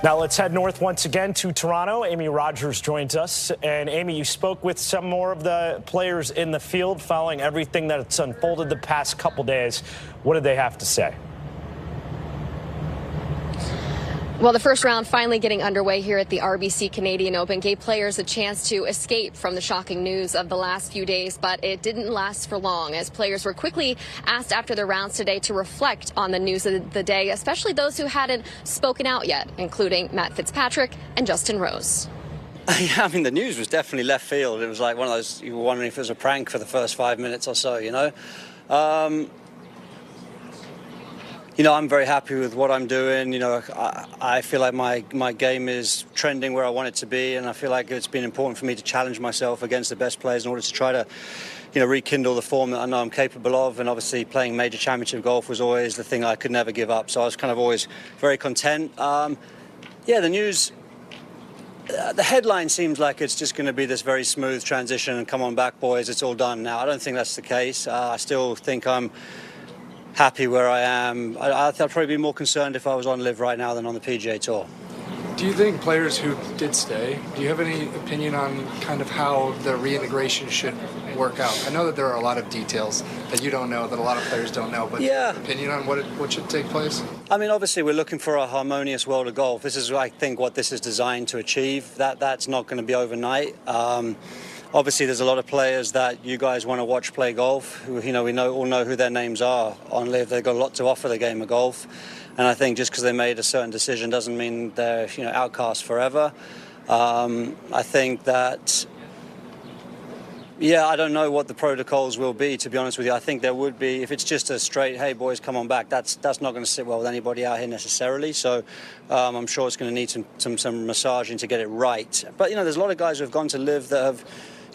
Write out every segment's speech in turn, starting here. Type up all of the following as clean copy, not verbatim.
Now let's head north once again to Toronto. Amy Rodgers joins us. And Amy, you spoke with some more of the players in the field following everything that's unfolded the past couple days. What did they have to say? Well, the first round finally getting underway here at the RBC Canadian Open gave players a chance to escape from the shocking news of the last few days, but it didn't last for long as players were quickly asked after their rounds today to reflect on the news of the day, especially those who hadn't spoken out yet, including Matt Fitzpatrick and Justin Rose. Yeah, I mean, the news was definitely left field. It was like one of those, you were wondering if it was a prank for the first 5 minutes or so, you know. I'm very happy with what I'm doing. I feel like my game is trending where I want it to be, and I feel like it's been important for me to challenge myself against the best players in order to try to, rekindle the form that I know I'm capable of. And obviously playing major championship golf was always the thing I could never give up. So I was kind of always very content. The news, the headline seems like it's just going to be this very smooth transition and come on back, boys, it's all done now. I don't think that's the case. I still think I'm happy where I am. I'd probably be more concerned if I was on LIV right now than on the PGA Tour. Do you think players who did stay, do you have any opinion on kind of how the reintegration should work out? I know that there are a lot of details that you don't know, that a lot of players don't know, but opinion on what should take place? I mean, obviously we're looking for a harmonious world of golf. This is, I think, what this is designed to achieve. That's not going to be overnight. Obviously, there's a lot of players that you guys want to watch play golf, who, we all know who their names are on LIV. They've got a lot to offer the game of golf. And I think just because they made a certain decision doesn't mean they're, outcasts forever. I think that, I don't know what the protocols will be, to be honest with you. I think there would be, if it's just a straight, hey, boys, come on back, that's not going to sit well with anybody out here necessarily. So I'm sure it's going to need some massaging to get it right. But, there's a lot of guys who have gone to LIV that have,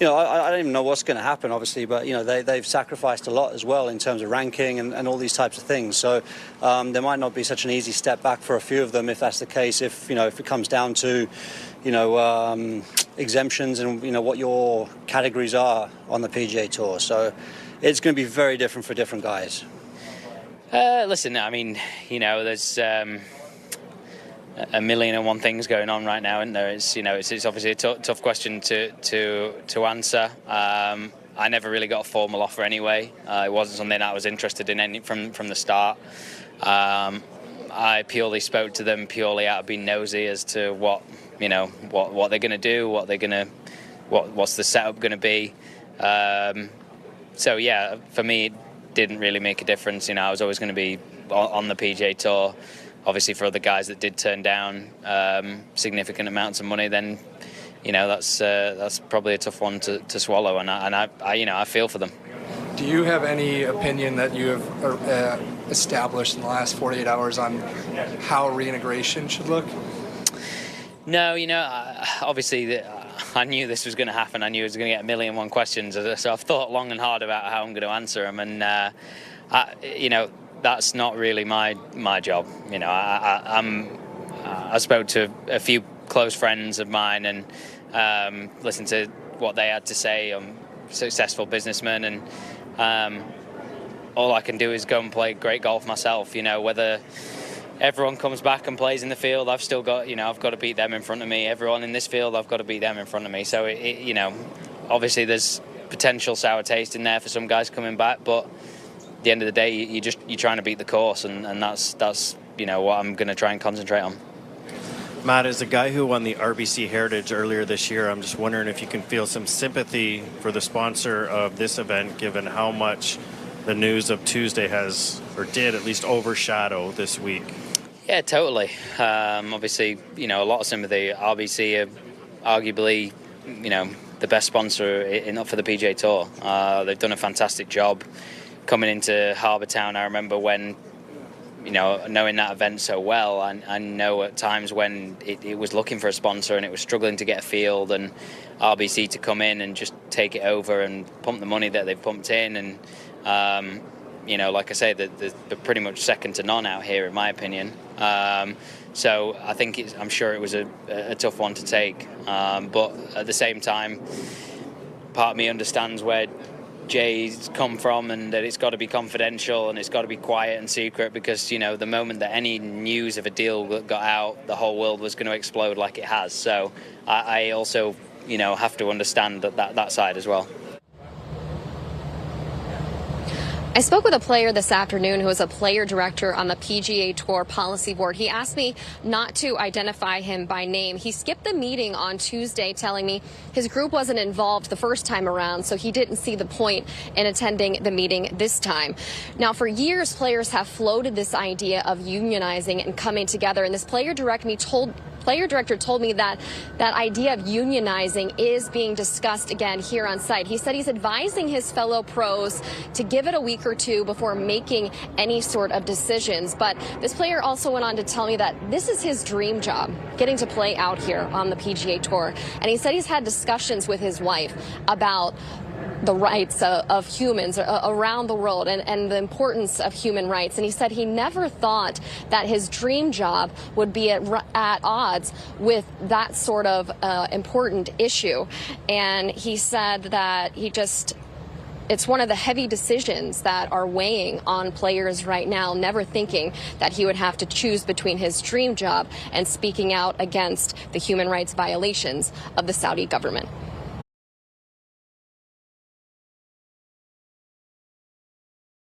I don't even know what's going to happen, obviously, but, they've sacrificed a lot as well in terms of ranking and all these types of things. So there might not be such an easy step back for a few of them if that's the case, if it comes down to, exemptions and, what your categories are on the PGA Tour. So it's going to be very different for different guys. Listen, I mean, there's a million and one things going on right now, and there is, it's obviously a tough question to answer. I never really got a formal offer anyway. It wasn't something I was interested in from the start. I purely spoke to them purely out of being nosy as to what they're going to do, what's the setup going to be. For me, it didn't really make a difference. I was always going to be on the PGA Tour. Obviously, for other guys that did turn down significant amounts of money, then that's probably a tough one to swallow, and I feel for them. Do you have any opinion that you have established in the last 48 hours on how reintegration should look? No, obviously I knew this was going to happen. I knew I was going to get a million and one questions, so I've thought long and hard about how I'm going to answer them, and that's not really my job. I spoke to a few close friends of mine and listened to what they had to say. I'm a successful businessman, and all I can do is go and play great golf myself. Whether everyone comes back and plays in the field, I've still got, I've got to beat them in front of me. Everyone in this field, I've got to beat them in front of me. So obviously there's potential sour taste in there for some guys coming back, but at the end of the day, you're trying to beat the course, and that's what I'm going to try and concentrate on. Matt, as a guy who won the RBC Heritage earlier this year, I'm just wondering if you can feel some sympathy for the sponsor of this event, given how much the news of Tuesday did at least overshadow this week. Yeah, totally. Obviously, a lot of sympathy. RBC are arguably, the best sponsor for the PGA Tour. They've done a fantastic job coming into Harbour Town. I remember when, knowing that event so well, I know at times when it was looking for a sponsor and it was struggling to get a field, and RBC to come in and just take it over and pump the money that they've pumped in, and like I say, they're pretty much second to none out here, in my opinion. So I think I'm sure it was a tough one to take, but at the same time, part of me understands where Jay's come from, and that it's got to be confidential and it's got to be quiet and secret, because, you know, the moment that any news of a deal got out, the whole world was going to explode like it has. So I also, you know, have to understand that side as well. I spoke with a player this afternoon who is a player director on the PGA Tour Policy Board. He asked me not to identify him by name. He skipped the meeting on Tuesday, telling me his group wasn't involved the first time around, so he didn't see the point in attending the meeting this time. Now, for years, players have floated this idea of unionizing and coming together, and this player director told me that that idea of unionizing is being discussed again here on site. He said he's advising his fellow pros to give it a week or two before making any sort of decisions. But this player also went on to tell me that this is his dream job, getting to play out here on the PGA Tour. And he said he's had discussions with his wife about the rights of humans around the world and the importance of human rights. And he said he never thought that his dream job would be at odds with that sort of important issue. And he said that it's one of the heavy decisions that are weighing on players right now, never thinking that he would have to choose between his dream job and speaking out against the human rights violations of the Saudi government.